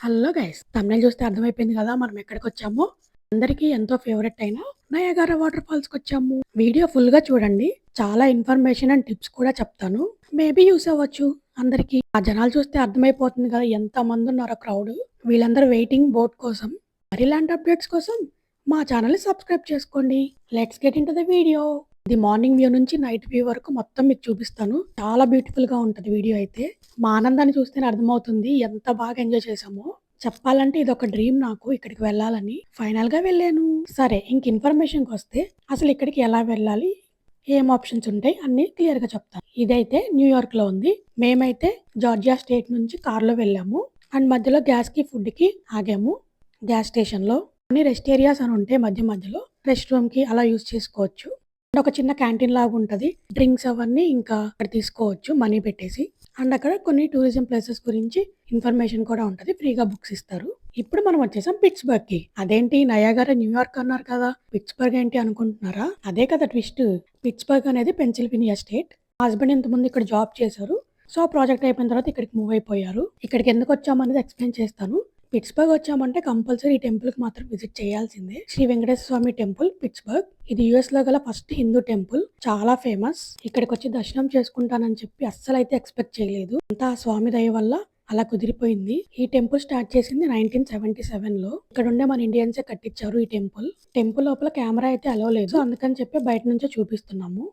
Hello guys, తమిళ చూస్తే అర్థమైపోయింది కదా మనం ఎక్కడికొచ్చామో. అందరికీ ఎంతో ఫేవరెట్ అయిన నయాగారా వాటర్ ఫాల్స్ కి వచ్చాము. వీడియో ఫుల్ గా చూడండి, చాలా ఇన్ఫర్మేషన్ అండ్ టిప్స్ కూడా చెప్తాను. మేబీ యూస్ అవ్వచ్చు అందరికి. ఆ జనాలు చూస్తే అర్థమైపోతుంది కదా ఎంత మంది ఉన్నారో క్రౌడ్. వీళ్ళందరూ వెయిటింగ్ బోట్ కోసం. మరి ఇలాంటి అప్డేట్స్ కోసం మా ఛానల్ ని సబ్స్క్రైబ్ చేసుకోండి. Let's get in to the video. ఇది మార్నింగ్ వ్యూ నుంచి నైట్ వ్యూ వరకు మొత్తం మీకు చూపిస్తాను. చాలా బ్యూటిఫుల్ గా ఉంటది వీడియో అయితే. మా ఆనందాన్ని చూస్తేనే అర్థమవుతుంది ఎంత బాగా ఎంజాయ్ చేసామో. చెప్పాలంటే ఇది ఒక డ్రీమ్ నాకు, ఇక్కడికి వెళ్ళాలని. ఫైనల్ గా వెళ్ళాను. సరే, ఇంక ఇన్ఫర్మేషన్కి వస్తే అసలు ఇక్కడికి ఎలా వెళ్ళాలి, ఏం ఆప్షన్స్ ఉంటాయి అన్ని క్లియర్ గా చెప్తాను. ఇదైతే న్యూయార్క్ లో ఉంది. మేమైతే జార్జియా స్టేట్ నుంచి కార్లో వెళ్ళాము. అండ్ మధ్యలో గ్యాస్ కి ఫుడ్ కి ఆగాము గ్యాస్ స్టేషన్ లో. అన్ని రెస్ట్ ఏరియాస్ అని ఉంటాయి మధ్య మధ్యలో. రెస్ట్ రూమ్ కి అలా యూజ్ చేసుకోవచ్చు. అండ్ ఒక చిన్న క్యాంటీన్ లాగా ఉంటది. డ్రింక్స్ అవన్నీ ఇంకా అక్కడ తీసుకోవచ్చు మనీ పెట్టేసి. అండ్ అక్కడ కొన్ని టూరిజం ప్లేసెస్ గురించి ఇన్ఫర్మేషన్ కూడా ఉంటది. ఫ్రీగా బుక్స్ ఇస్తారు. ఇప్పుడు మనం వచ్చేసాం పిట్స్బర్గ్ కి. అదేంటి నయాగారా న్యూయార్క్ అన్నారు కదా, పిట్స్బర్గ్ ఏంటి అనుకుంటున్నారా? అదే కదా ట్విస్ట్. పిట్స్బర్గ్ అనేది పెన్సిల్వేనియా స్టేట్. హస్బెండ్ ఇంత ముందు ఇక్కడ జాబ్ చేశారు. సో ప్రాజెక్ట్ అయిపోయిన తర్వాత ఇక్కడికి మూవ్ అయిపోయారు. ఇక్కడికి ఎందుకు వచ్చామనేది ఎక్స్ప్లెయిన్ చేస్తాను. పిట్స్బర్గ్ వచ్చామంటే కంపల్సరీ ఈ టెంపుల్ కి మాత్రం విజిట్ చేయాల్సిందే. శ్రీ వెంకటేశ్వర స్వామి టెంపుల్ పిట్స్బర్గ్. ఇది యుఎస్ లో గల ఫస్ట్ హిందూ టెంపుల్. చాలా ఫేమస్. ఇక్కడికి వచ్చి దర్శనం చేసుకుంటానని చెప్పి అస్సలు అయితే ఎక్స్పెక్ట్ చేయలేదు. అంతా ఆ స్వామి దయ వల్ల అలా కుదిరిపోయింది. ఈ టెంపుల్ స్టార్ట్ చేసింది 1977 లో. ఇక్కడ ఉండే మన ఇండియన్సే కట్టించారు ఈ టెంపుల్. టెంపుల్ లోపల కెమెరా అయితే అలో లేదు. సో అందుకని చెప్పి బయట నుంచే చూపిస్తున్నాము.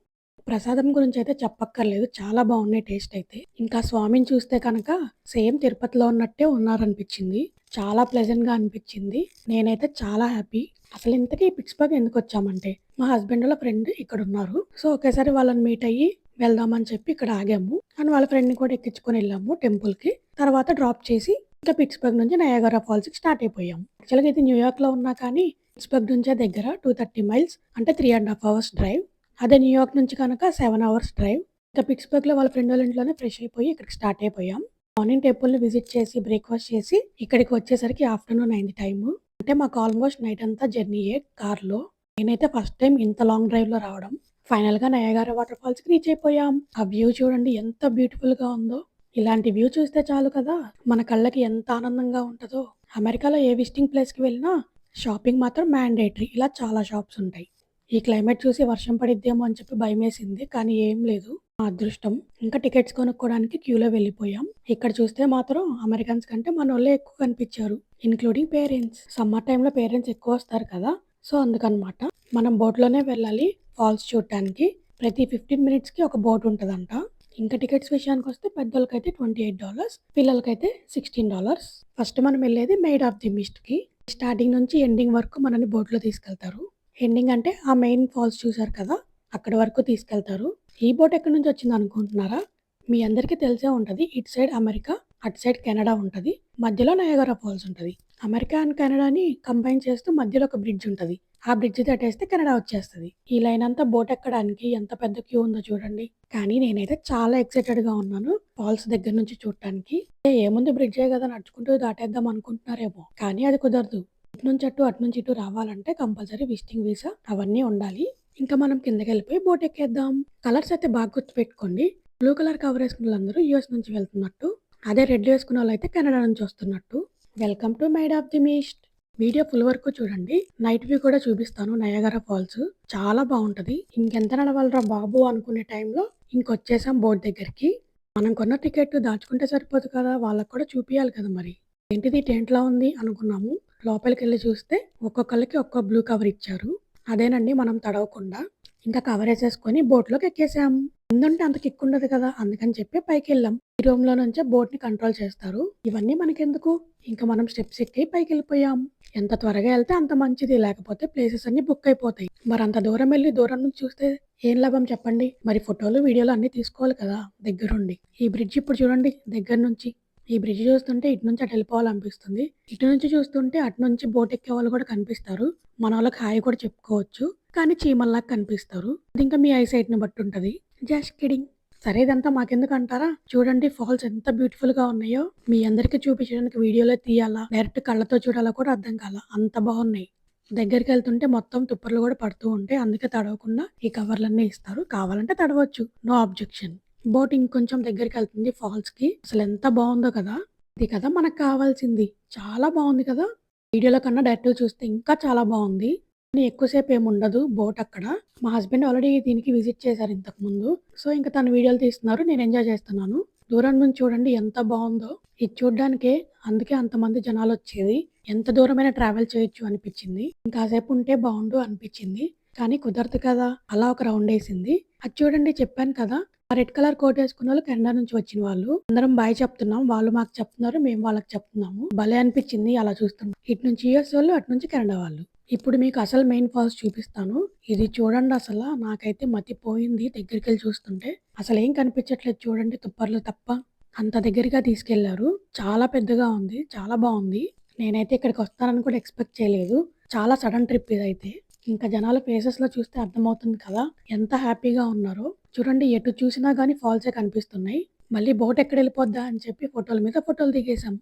ప్రసాదం గురించి అయితే చెప్పక్కర్లేదు, చాలా బాగున్నాయి టేస్ట్ అయితే. ఇంకా స్వామిని చూస్తే కనుక సేమ్ తిరుపతిలో ఉన్నట్టే ఉన్నారనిపించింది. చాలా ప్లెజెంట్ గా అనిపించింది. నేనైతే చాలా హ్యాపీ. అసలు ఇంతకీ పిట్స్బర్గ్ ఎందుకు వచ్చామంటే మా హస్బెండ్ వాళ్ళ ఫ్రెండ్ ఇక్కడ ఉన్నారు. సో ఒకేసారి వాళ్ళని మీట్ అయ్యి వెళ్దామని చెప్పి ఇక్కడ ఆగాము. అండ్ వాళ్ళ ఫ్రెండ్ ని కూడా ఎక్కించుకొని వెళ్ళాము టెంపుల్ కి. తర్వాత డ్రాప్ చేసి ఇంకా పిట్స్బర్గ్ నుంచి నయాగరా ఫాల్స్ కి స్టార్ట్ అయిపోయాము. యాక్చువల్గా ఇది న్యూయార్క్ లో ఉన్నా కానీ పిట్స్బర్గ్ నుంచే దగ్గర 230 మైల్స్, అంటే 3.5 అవర్స్ డ్రైవ్. అదే న్యూయార్క్ నుంచి కనుక 7 అవర్స్ డ్రైవ్. ఇంకా పిట్స్బర్గ్ లో వాళ్ళ ఫ్రెండ్ వాళ్ళ ఇంట్లోనే ఫ్రెష్ అయిపోయి ఇక్కడికి స్టార్ట్ అయిపోయాం. మార్నింగ్ టెంపుల్ ని విజిట్ చేసి బ్రేక్ఫాస్ట్ చేసి ఇక్కడికి వచ్చేసరికి ఆఫ్టర్నూన్ అయింది టైము. అంటే మాకు ఆల్మోస్ట్ నైట్ అంతా జర్నీయే కార్లో. నేనైతే ఫస్ట్ టైం ఇంత లాంగ్ డ్రైవ్ లో రావడం. ఫైనల్ గా నయాగారా వాటర్ ఫాల్స్ కి రీచ్ అయిపోయాం. ఆ వ్యూ చూడండి ఎంత బ్యూటిఫుల్ గా ఉందో. ఇలాంటి వ్యూ చూస్తే చాలు కదా మన కళ్ళకి ఎంత ఆనందంగా ఉంటుందో. అమెరికాలో ఏ విజిటింగ్ ప్లేస్ కి వెళ్ళినా షాపింగ్ మాత్రం మ్యాండేటరీ. ఇలా చాలా షాప్స్ ఉంటాయి. ఈ క్లైమేట్ చూసి వర్షం పడిద్దేమో అని చెప్పి భయమేసింది, కానీ ఏం లేదు. మా అదృష్టం. ఇంకా టికెట్స్ కొనుక్కోవడానికి క్యూలో వెళ్ళిపోయాం. ఇక్కడ చూస్తే మాత్రం అమెరికన్స్ కంటే మనోళ్ళే ఎక్కువ కనిపించారు, ఇన్క్లూడింగ్ పేరెంట్స్. సమ్మర్ టైంలో పేరెంట్స్ ఎక్కువ వస్తారు కదా, సో అందుకనమాట. మనం బోట్లోనే వెళ్ళాలి ఫాల్స్ చూడటానికి. ప్రతి 15 మినిట్స్ కి ఒక బోట్ ఉంటదంట. ఇంకా టికెట్స్ విషయానికి వస్తే పెద్దోళ్ళకైతే $28, పిల్లలకైతే $16. ఫస్ట్ మనం వెళ్ళేది మెయిడ్ ఆఫ్ ది మిస్ట్ కి. స్టార్టింగ్ నుంచి ఎండింగ్ వరకు మనని బోట్లో తీసుకెళ్తారు. ఎండింగ్ అంటే ఆ మెయిన్ ఫాల్స్ చూసారు కదా, అక్కడి వరకు తీసుకెళ్తారు. ఈ బోట్ ఎక్కడి నుంచి వచ్చింది అనుకుంటున్నారా? మీ అందరికీ తెలిసే ఉంటది. ఇటు సైడ్ అమెరికా, అటు సైడ్ కెనడా ఉంటది. మధ్యలో నయాగరా ఫాల్స్ ఉంటది. అమెరికా అండ్ కెనడాని కంబైన్ చేస్తూ మధ్యలో ఒక బ్రిడ్జ్ ఉంటది. ఆ బ్రిడ్జ్ దాటేస్తే కెనడా వచ్చేస్తది. ఈ లైన్ అంతా బోట్ ఎక్కడానికి ఎంత పెద్ద క్యూ ఉందో చూడండి. కానీ నేనైతే చాలా ఎక్సైటెడ్ గా ఉన్నాను ఫాల్స్ దగ్గర నుంచి చూడటానికి. ఏముంది, బ్రిడ్జే కదా నడుచుకుంటూ దాటేద్దాం అనుకుంటున్నారేమో, కానీ అది కుదరదు. ఇటు నుంచి అటు, అటు నుంచి ఇటు రావాలంటే కంపల్సరీ విజిటింగ్ వీసా అవన్నీ ఉండాలి. ఇంకా మనం కిందకి వెళ్ళిపోయి బోట్ ఎక్కేద్దాం. కలర్స్ అయితే బాగా గుర్తుపెట్టుకోండి. బ్లూ కలర్ కవర్ వేసుకున్న వాళ్ళందరూ యూఎస్ నుంచి వెళ్తున్నట్టు, అదే రెడ్ వేసుకున్న వాళ్ళు అయితే కెనడా నుంచి వస్తున్నట్టు. Welcome to maid of the mist. Video full వరకు చూడండి. నైట్ వ్యూ కూడా చూపిస్తాను నయాగరా ఫాల్స్. చాలా బాగుంటది. ఇంకెంత నడవాలరా బాబు అనుకునే టైంలో ఇంకొచ్చేసాం బోట్ దగ్గరికి. మనం కొన్న టికెట్ దాచుకుంటే సరిపోదు కదా, వాళ్ళకు కూడా చూపియాలి కదా మరి. ఏంటిది టెంట్ లా ఉంది అనుకున్నాము. లోపలికి వెళ్ళి చూస్తే ఒక్కొక్కరికి ఒక్కో బ్లూ కవర్ ఇచ్చారు. అదేనండి మనం తడవకుండా. ఇంకా కవర్ వేసేసుకొని బోట్లోకి ఎక్కేసాం. ఎందుంటే అంత కిక్ ఉండదు కదా, అందుకని చెప్పి పైకి వెళ్ళాం. ఈ రూమ్ లో నుంచే బోట్ ని కంట్రోల్ చేస్తారు. ఇవన్నీ మనకెందుకు, ఇంకా మనం స్టెప్స్ ఎక్కి పైకి వెళ్ళిపోయాం. ఎంత త్వరగా వెళ్తే అంత మంచిది, లేకపోతే ప్లేసెస్ అన్ని బుక్ అయిపోతాయి. మరి అంత దూరం వెళ్ళి దూరం నుంచి చూస్తే ఏం లాభం చెప్పండి. మరి ఫోటోలు వీడియోలు అన్ని తీసుకోవాలి కదా దగ్గరుండి. ఈ బ్రిడ్జ్ ఇప్పుడు చూడండి దగ్గర నుంచి. ఈ బ్రిడ్జ్ చూస్తుంటే ఇటు నుంచి అటు వెళ్ళిపోవాలనిపిస్తుంది. ఇటు నుంచి చూస్తుంటే అటు నుంచి బోట్ ఎక్కే వాళ్ళు కూడా కనిపిస్తారు. మన వాళ్ళకి హాయ్ కూడా చెప్పుకోవచ్చు, కానీ చీమల్లాగా కనిపిస్తారు. అది ఇంకా మీ ఐసైట్ ని బట్టి ఉంటది. Just kidding. సరే, ఇదంతా మాకెందుకు అంటారా? చూడండి ఫాల్స్ ఎంత బ్యూటిఫుల్ గా ఉన్నాయో. మీ అందరికి చూపించడానికి వీడియోలో తీయాలా, డైరెక్ట్ కళ్ళతో చూడాలా కూడా అర్థం కాల, అంత బాగున్నాయి. దగ్గరికి వెళ్తుంటే మొత్తం తుప్పర్లు కూడా పడుతూ ఉంటాయి. అందుకే తడవకుండా ఈ కవర్లన్నీ ఇస్తారు. కావాలంటే తడవచ్చు, నో అబ్జెక్షన్. బోట్ ఇంకొంచెం దగ్గరికి వెళ్తుంది ఫాల్స్ కి. అసలు ఎంత బాగుందో కదా. ఇది కదా మనకు కావాల్సింది. చాలా బావుంది కదా! వీడియోలో కన్నా డైరెక్ట్‌గా చూస్తే ఇంకా చాలా బావుంది. కానీ ఎక్కువ సేపు ఏముండదు బోట్ అక్కడ. మా హస్బెండ్ ఆల్రెడీ దీనికి విజిట్ చేశారు ఇంతకుముందు. సో, ఇంక తను వీడియోలు తీస్తున్నారు. నేను ఎంజాయ్ చేస్తున్నాను. దూరం నుంచి చూడండి ఎంత బావుందో. ఇది చూడ్డానికే అందుకే అంతమంది జనాలొచ్చేది. ఎంత దూరమైనా ట్రావెల్ చేయొచ్చు అనిపిచ్చింది. ఇంకాసేపు ఉంటే బావుండు అనిపిచ్చింది. కానీ కుదరదు కదా! అలా ఒక రౌండేసింది. అది చూడండి చెప్పాను కదా! ఆ రెడ్ కలర్ కోటేసుకున్నోళ్ళు కెనడా నుంచి వచ్చిన వాళ్ళు. అందరం బాయ్ చెప్తున్నాం. వాళ్ళు మాకు చెప్తున్నారు. మేము వాళ్ళకి చెప్తున్నాము. భలే అనిపిచ్చింది అలా చూస్తుంటే. ఇటు నుంచి యూఎస్ వాళ్ళు, అటు నుంచి కెనడా వాళ్ళు. ఇప్పుడు మీకు అసలు మెయిన్ ఫాల్స్ చూపిస్తాను. ఇది చూడండి అసల నాకైతే మతిపోయింది దగ్గరికెళ్ళి చూస్తుంటే. అసలేం కనిపించట్లేదు చూడండి తుప్పర్లు తప్ప. అంత దగ్గరగా తీసుకెళ్లారు. చాలా పెద్దగా ఉంది. చాలా బావుంది. నేనైతే ఇక్కడికొస్తానని కూడా ఎక్స్‌పెక్ట్ చేయలేదు. చాలా సడన్ ట్రిప్ ఇదైతే. ఇంకా జనాల ఫేసెస్‌లో చూస్తే అర్థమవుతుంది కదా! ఎంత హ్యాపీగా ఉన్నారో. చూడండి ఎటు చూసినా గానీ ఫాల్సే కనిపిస్తున్నాయి. మళ్ళీ బోట్ ఎక్కడెళ్ళిపోద్దా అని చెప్పి ఫోటోల మీద ఫోటోలు దిగేసాం.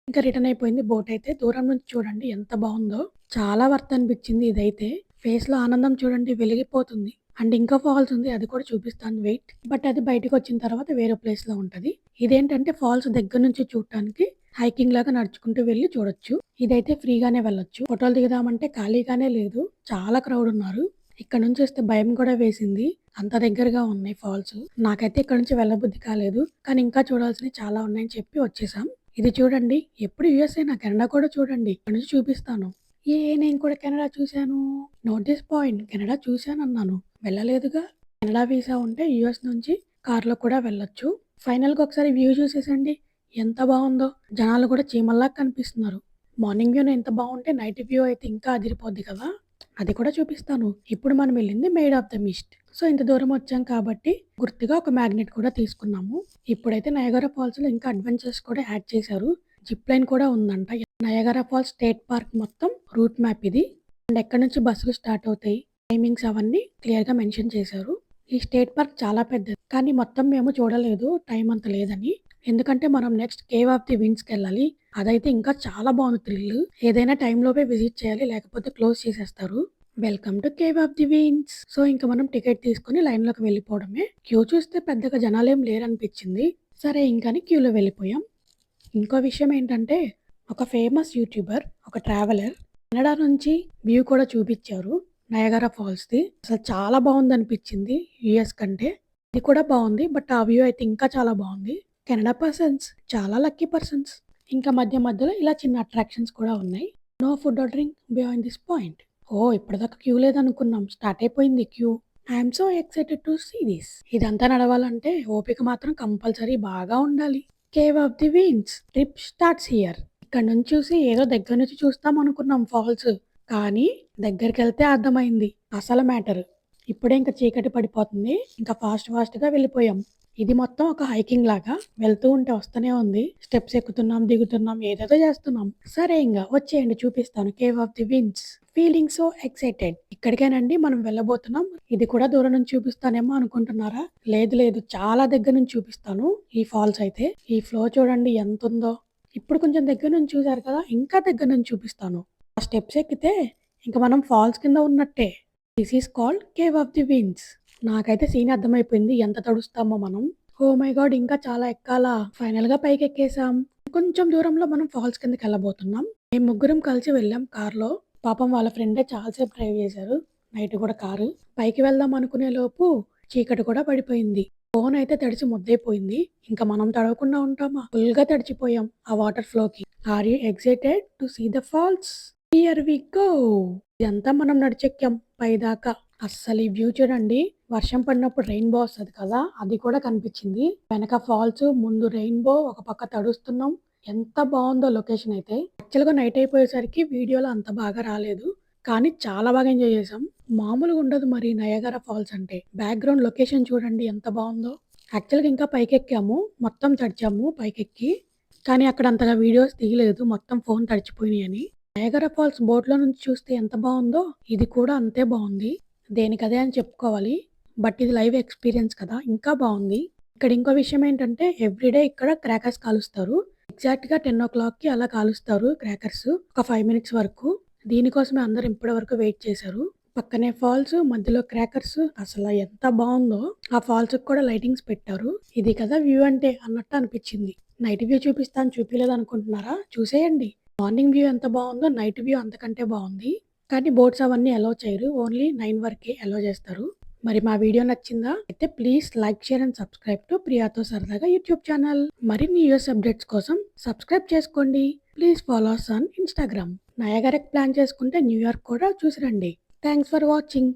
ఇంకా రిటర్న్ అయిపోయింది బోటయితే. దూరం నుంచి చూడండి ఎంత బావుందో. చాలా వర్త్ అనిపిచ్చింది ఇదైతే. ఫేస్‌లో ఆనందం చూడండి వెలిగిపోతుంది. అండ్ ఇంకో ఫాల్స్ ఉంది. అది కూడా చూపిస్తాను వెయిట్. బట్ అది బయటికొచ్చిన తర్వాత వేరే ప్లేస్‌లో ఉంటది. ఇదేంటంటే ఫాల్స్ దగ్గర నుంచి చూడటానికి హైకింగ్ లాగా నడుచుకుంటూ వెళ్లి చూడొచ్చు. ఇదైతే ఫ్రీగానే వెళ్ళొచ్చు. ఫోటోలు దిగుదామంటే ఖాళీగానే లేదు. చాలా క్రౌడ్ ఉన్నారు. ఇక్కడ నుంచి వస్తే భయం కూడా వేసింది. అంత దగ్గరగా ఉన్నాయి ఫాల్స్. నాకైతే ఇక్కడ నుంచి వెళ్ళబుద్ధి కాలేదు. కానీ ఇంకా చూడాల్సినవి చాలా ఉన్నాయని చెప్పి వచ్చేసాం. ఇది చూడండి. ఎప్పుడు యూఎస్ఏనా కెనడా కూడా చూడండి. ఇక్కడ నుంచి చూపిస్తాను. నేను కూడా కెనడా చూశాను. Note this point. కెనడా చూశానన్నాను. వెళ్ళలేదుగా. కెనడా వీసా ఉంటే యూఎస్ నుంచి కార్‌లో కూడా వెళ్ళొచ్చు. ఫైనల్‌గా ఒకసారి వ్యూ చూసేసండి. ఎంత బావుందో. జనాలు కూడా చీమల్లాగా కనిపిస్తున్నారు. మార్నింగ్ వ్యూనే ఎంత బావుంటే నైట్ వ్యూ అయితే ఇంకా అదిరిపోద్ది కదా! అది కూడా చూపిస్తాను. ఇప్పుడు మనం వెళ్ళింది maid of the mist. So, ఇంత దూరం వచ్చాం కాబట్టి గుర్తుగా ఒక మ్యాగ్నెట్ కూడా తీసుకున్నాము. ఇప్పుడైతే నయాగరా ఫాల్స్‌లో ఇంకా అడ్వెంచర్స్ కూడా యాడ్ చేశారు. జిప్ లైన్ కూడా ఉందంట. నయాగరా ఫాల్స్ స్టేట్ పార్క్ మొత్తం రూట్ మ్యాప్ ఇది. అండ్ ఎక్కడి నుంచి బస్సులు స్టార్ట్ అవుతాయి, టైమింగ్స్ అవన్నీ క్లియర్‌గా మెన్షన్ చేశారు. ఈ స్టేట్ పార్క్ చాలా పెద్దది. కానీ మొత్తం మేము చూడలేదు. టైం అంత లేదని. ఎందుకంటే మనం నెక్స్ట్ కేవ్ ఆఫ్ ది విండ్స్‌కెళ్ళాలి. అదైతే ఇంకా చాలా బావుంది థ్రిల్. ఏదైనా టైంలోపే విజిట్ చేయాలి. లేకపోతే క్లోజ్ చేసేస్తారు. Welcome to cave of the winds. So, ఇంక మనం టికెట్ తీసుకొని లైన్‌లోకి వెళ్ళిపోవడమే. క్యూ చూస్తే పెద్దగా జనాలేం లేరనిపించింది. సరే ఇంకని క్యూలో వెళ్ళిపోయాం. ఇంకో విషయం ఏంటంటే, ఒక ఫేమస్ యూట్యూబర్, ఒక ట్రావెలర్ కెనడా నుంచి వ్యూ కూడా చూపిచ్చారు. నయాగరా ఫాల్స్‌ది. అసలు చాలా బావుందనిపిచ్చింది యూఎస్ కంటే. ఇది కూడా బావుంది. బట్ ఆ వ్యూ అయితే ఇంకా చాలా బావుంది. కెనడా పర్సన్స్ చాలా లక్కీ పర్సన్స్. ఇంకా మధ్య మధ్యలో ఇలా చిన్న అట్రాక్షన్స్ కూడా ఉన్నాయి. No food or drink beyond this point. Oh! ఇప్పటిదాకా క్యూ లేదనుకున్నాం. స్టార్ట్ అయిపోయింది queue. I'm so excited to see this. ఇదంతా నడవాలంటే ఓపిక మాత్రం కంపల్సరీ బాగా ఉండాలి. Cave of the winds trip starts here. ఇక్కడ నుంచి చూసి ఏదో దగ్గర నుంచి చూస్తాం అనుకున్నాం ఫాల్స్. కానీ దగ్గరికెళ్తే అర్థమైంది అసలు మ్యాటర్. ఇప్పుడే ఇంక చీకటి పడిపోతుంది. ఇంకా ఫాస్ట్‌గా వెళ్ళిపోయాం. ఇది మొత్తం ఒక హైకింగ్ లాగా. వెళ్తూ ఉంటే వస్తూనే ఉంది. స్టెప్స్ ఎక్కుతున్నాం, దిగుతున్నాం, ఏదేదో చేస్తున్నాం. సరే వచ్చేయండి చూపిస్తాను cave of the winds. Feeling so excited. ఇక్కడికేనండి మనం వెళ్ళబోతున్నాం. ఇది కూడా దూరం నుంచి చూపిస్తానేమో అనుకుంటున్నారా? లేదు చాలా దగ్గర నుంచి చూపిస్తాను ఈ ఫాల్స్ అయితే. ఈ ఫ్లో చూడండి ఎంతుందో. ఇప్పుడు కొంచెం దగ్గర నుంచి చూసారు కదా! ఇంకా దగ్గర నుంచి చూపిస్తాను. ఆ స్టెప్స్ ఎక్కితే ఇంక మనం ఫాల్స్ కింద ఉన్నట్టే. This is called cave of the winds. నాకైతే సీన్ అర్థమైపోయింది. ఎంత తడుస్తామో మనం. Oh my God! ఇంకా చాలా ఎక్కాలా. ఫైనల్‌గా పైకెక్కేసాం. కొంచెం దూరంలో మనం ఫాల్స్ కిందకెళ్ళబోతున్నాం. మేము ముగ్గురం కలిసి వెళ్ళాం కార్‌లో. పాపం వాళ్ళ ఫ్రెండే చాలా సేపు డ్రైవ్ చేశారు. నైట్ కూడా కారు. పైకి వెళ్దాం అనుకునే లోపు చీకటి కూడా పడిపోయింది. ఫోన్ అయితే తడిసి ముద్దయిపోయింది. ఇంకా మనం తడవకుండా ఉంటామా? ఫుల్‌గా తడిచిపోయాం ఆ వాటర్ ఫ్లోకి. Are you excited to see the falls? Here we go. ఇదంతా మనం నడిచెక్కాం పైదాకా. అస్సలు ఈ వ్యూ చూడండి. వర్షం పడినప్పుడు రెయిన్‌బో వస్తది కదా! అది కూడా కనిపించింది. వెనక ఫాల్స్, ముందు రెయిన్‌బో, ఒక పక్క తడుస్తున్నాం. ఎంత బావుందో లొకేషన్ అయితే. యాక్చువల్‌గా నైట్ అయిపోయేసరికి వీడియోలో అంత బాగా రాలేదు. కానీ చాలా బాగా ఎంజాయ్ చేసాం. మామూలుగా ఉండదు మరి నయాగరా ఫాల్స్ అంటే. బ్యాక్‌గ్రౌండ్ లొకేషన్ చూడండి ఎంత బావుందో. యాక్చువల్‌గా ఇంకా పైకెక్కాము. మొత్తం తడిచాము పైకెక్కి. కానీ అక్కడ అంతగా వీడియోస్ తీయలేదు. మొత్తం ఫోన్ తడిచిపోయినాయని. నయాగరా ఫాల్స్ బోట్‌లో నుంచి చూస్తే ఎంత బావుందో, ఇది కూడా అంతే బావుంది. దేనికదే అని చెప్పుకోవాలి. బట్ ఇది లైవ్ ఎక్స్‌పీరియన్స్ కదా! ఇంకా బావుంది. ఇక్కడ ఇంకో విషయం ఏంటంటే ఎవ్రీడే ఇక్కడ క్రాకర్స్ కాలుస్తారు. ఎగ్జాక్ట్‌గా 10:00కి అలా కాలుస్తారు క్రాకర్స్. ఒక 5 మినిట్స్ వరకు. దీనికోసమే అందరూ ఇప్పటి వరకు వెయిట్ చేశారు. పక్కనే ఫాల్స్, మధ్యలో క్రాకర్స్. అసల ఎంత బావుందో. ఆ ఫాల్స్‌కి కూడా లైటింగ్స్ పెట్టారు. ఇది కదా వ్యూ అంటే అన్నట్టు అనిపిచ్చింది. నైట్ వ్యూ చూపిస్తాను చూపియలేదనుకుంటున్నారా? చూసేయండి. మార్నింగ్ వ్యూ ఎంత బావుందో నైట్ వ్యూ అంతకంటే బావుంది. కానీ బోట్స్ అవన్నీ అలో చేయరు. ఓన్లీ 9 వరకే అలో చేస్తారు. మరి మా వీడియో నచ్చిందా? అయితే please like, share and subscribe to ప్రియాతో సరదాగా యూట్యూబ్ ఛానల్. మరిన్ని యూఎస్ అప్డేట్స్ కోసం సబ్స్క్రైబ్ చేసుకోండి. Please follow us on Instagram. నయాగరాకి ప్లాన్ చేసుకుంటే న్యూయార్క్ కూడా చూసి రండి. Thanks for watching.